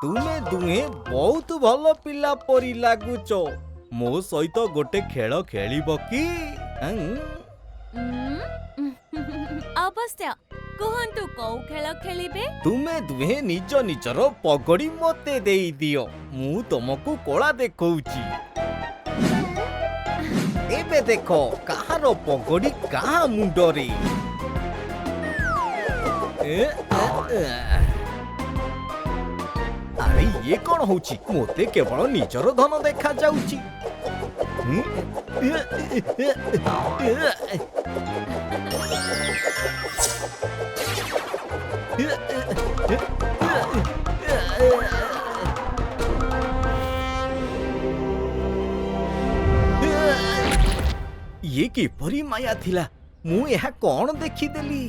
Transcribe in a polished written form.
तुमे दुहे बहुत भल पिला परी लागुच मो सहित गोटे खेल खेलिब की अवश्य कहंतु कौ खेल खेलिबे तुमे दुहे निज निजर पगड़ी मते देई दियो मु तुमको कोला देखौची एबे देखो कहार पगड़ी कहा मुंडरे अरे ये कौन होची मोते केवल निजर धन देखा जाउची ये किपरि माया थिला मु यहा कौन देखी देली